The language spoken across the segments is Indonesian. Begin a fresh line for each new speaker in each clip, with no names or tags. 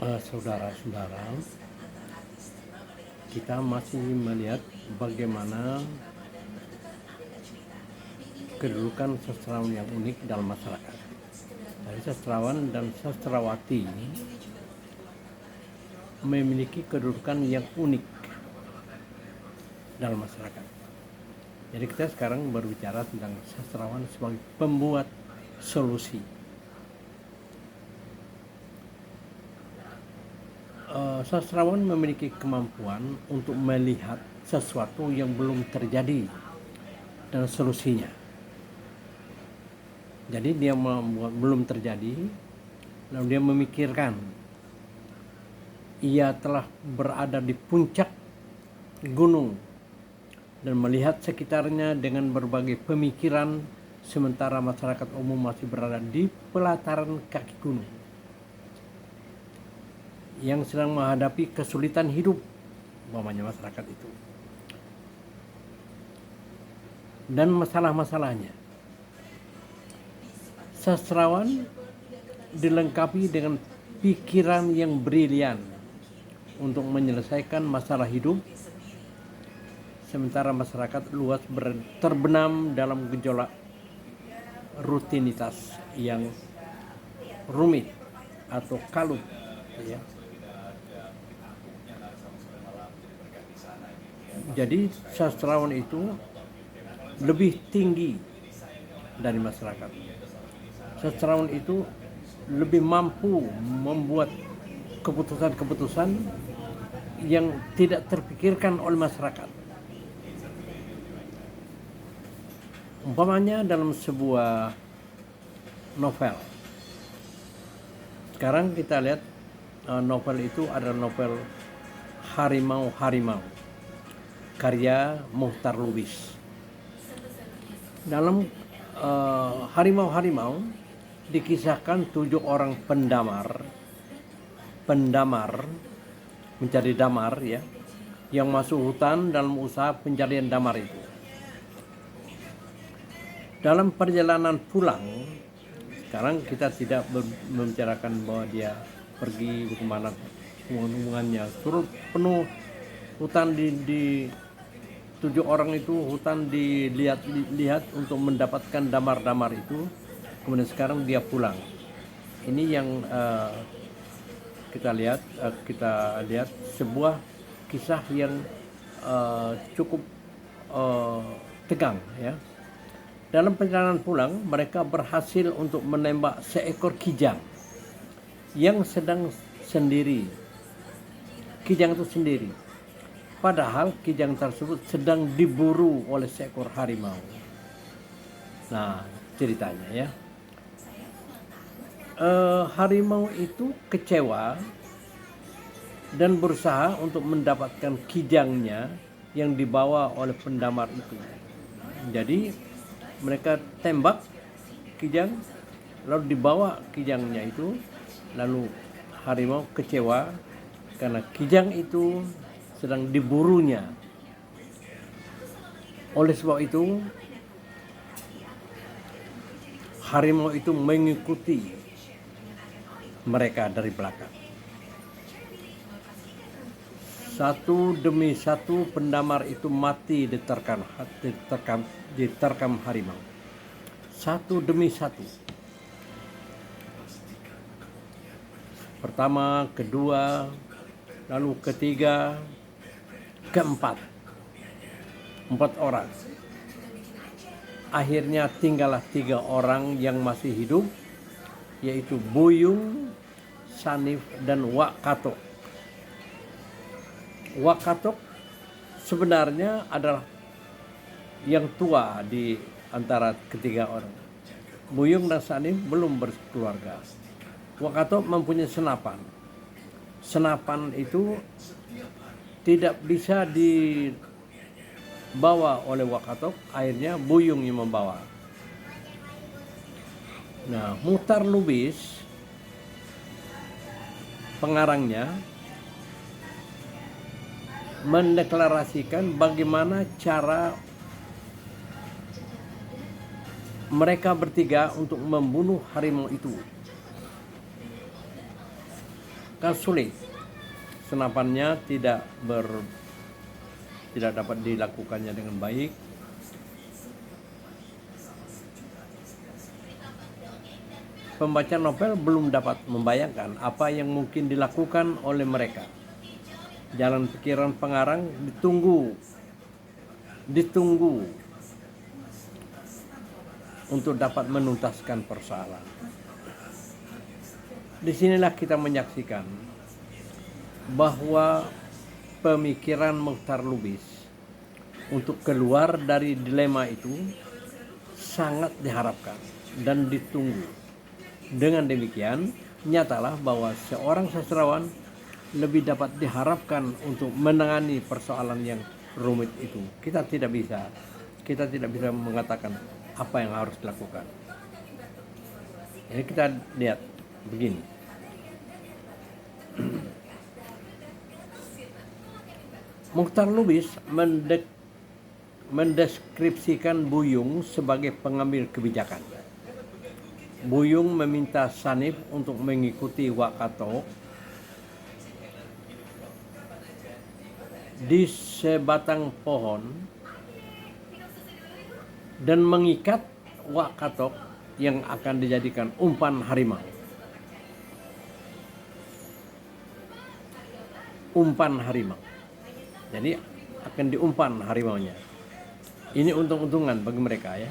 Saudara-saudara, kita masih melihat bagaimana kedudukan sastrawan yang unik dalam masyarakat. Dari sastrawan dan sastrawati memiliki kedudukan yang unik dalam masyarakat. Jadi kita sekarang berbicara tentang sastrawan sebagai pembuat solusi. Sastrawan memiliki kemampuan untuk melihat sesuatu yang belum terjadi dan solusinya. Jadi dia membuat belum terjadi, lalu dia memikirkan. Ia telah berada di puncak gunung dan melihat sekitarnya dengan berbagai pemikiran, sementara masyarakat umum masih berada di pelataran kaki gunung yang sedang menghadapi kesulitan hidup, umpamanya masyarakat itu, dan masalah-masalahnya. Sastrawan dilengkapi dengan pikiran yang brilian untuk menyelesaikan masalah hidup, sementara masyarakat luas terbenam dalam gejolak rutinitas yang rumit atau kalut, ya. Jadi sastrawan itu lebih tinggi dari masyarakat. Sastrawan itu lebih mampu membuat keputusan-keputusan yang tidak terpikirkan oleh masyarakat. Umpamanya dalam sebuah novel. Sekarang kita lihat novel itu adalah novel Harimau-Harimau, karya Muchtar Lubis. Dalam Harimau-Harimau dikisahkan 7 orang pendamar mencari damar, ya, yang masuk hutan dalam usaha pencarian damar itu. Dalam perjalanan pulang, sekarang kita tidak membicarakan bahwa dia pergi kemana, hubungannya turut penuh hutan di 7 orang itu, hutan dilihat untuk mendapatkan damar-damar itu. Kemudian sekarang dia pulang. Ini yang kita lihat sebuah kisah yang cukup tegang, ya. Dalam perjalanan pulang, mereka berhasil untuk menembak seekor kijang yang sedang sendiri. Kijang itu sendiri. Padahal kijang tersebut sedang diburu oleh seekor harimau. Nah, ceritanya, ya. Harimau itu kecewa dan berusaha untuk mendapatkan kijangnya yang dibawa oleh pendamar itu. Jadi mereka tembak kijang, lalu dibawa kijangnya itu, lalu harimau kecewa karena kijang itu sedang diburunya. Oleh sebab itu harimau itu mengikuti mereka dari belakang. Satu demi satu pendamar itu mati diterkam harimau. Satu demi satu. Pertama, kedua, lalu ketiga, keempat. 4 orang. Akhirnya tinggallah 3 orang yang masih hidup, yaitu Buyung, Sanif, dan Wak Katok. Wak Katok sebenarnya adalah yang tua di antara ketiga orang. Buyung dan Sanif belum berkeluarga. Wak Katok mempunyai senapan. Senapan itu tidak bisa dibawa oleh Wak Katok, akhirnya Buyung yang membawa. Nah, Muchtar Lubis, pengarangnya, mendeklarasikan bagaimana cara mereka bertiga untuk membunuh harimau itu. kan sulit. Senapannya tidak dapat dilakukannya dengan baik. Pembaca novel belum dapat membayangkan apa yang mungkin dilakukan oleh mereka. Jalan pikiran pengarang ditunggu untuk dapat menuntaskan persoalan. Disinilah kita menyaksikan bahwa pemikiran Muchtar Lubis untuk keluar dari dilema itu sangat diharapkan dan ditunggu. Dengan demikian, nyatalah bahwa seorang sastrawan lebih dapat diharapkan untuk menangani persoalan yang rumit itu. Kita tidak bisa mengatakan apa yang harus dilakukan. Jadi kita lihat begini. Muchtar Lubis mendeskripsikan Buyung sebagai pengambil kebijakan. Buyung meminta Sanif untuk mengikuti Wakato di sebatang pohon dan mengikat Wakato yang akan dijadikan umpan harimau. Umpan harimau. Jadi akan diumpan harimaunya. Ini untung-untungan bagi mereka ya.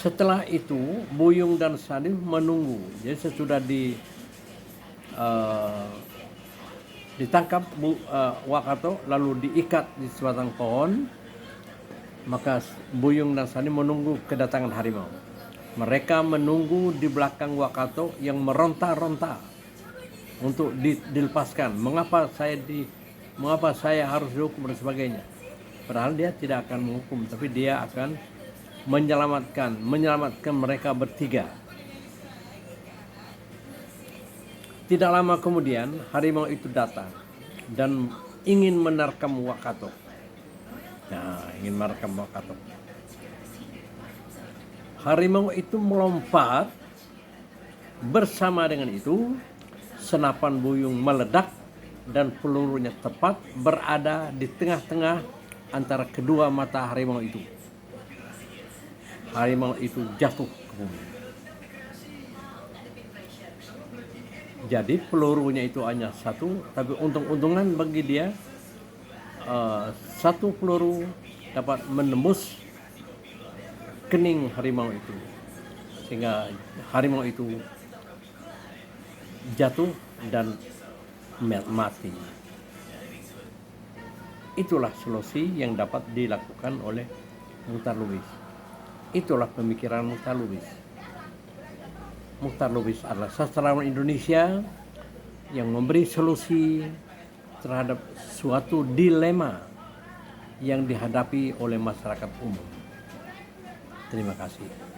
Setelah itu Buyung dan Sanif menunggu. Jadi sesudah ditangkap Wakato lalu diikat di sebatang pohon, maka Buyung dan Sanif menunggu kedatangan harimau. Mereka menunggu di belakang Wakato yang meronta-ronta untuk dilepaskan. Mengapa saya harus dihukum dan sebagainya. Padahal dia tidak akan menghukum, tapi dia akan menyelamatkan mereka bertiga. Tidak lama kemudian harimau itu datang dan ingin menerkam Wakato. Harimau itu melompat. Bersama dengan itu senapan Buyung meledak dan pelurunya tepat berada di tengah-tengah antara kedua mata harimau itu. Harimau itu jatuh ke bumi. Jadi pelurunya itu hanya satu, tapi untung-untungan bagi dia satu peluru dapat menembus kening harimau itu, sehingga harimau itu jatuh dan mati. Itulah solusi yang dapat dilakukan oleh Muchtar Lubis. Itulah pemikiran Muchtar Lubis. Muchtar Lubis adalah sastrawan Indonesia yang memberi solusi terhadap suatu dilema yang dihadapi oleh masyarakat umum. Terima kasih.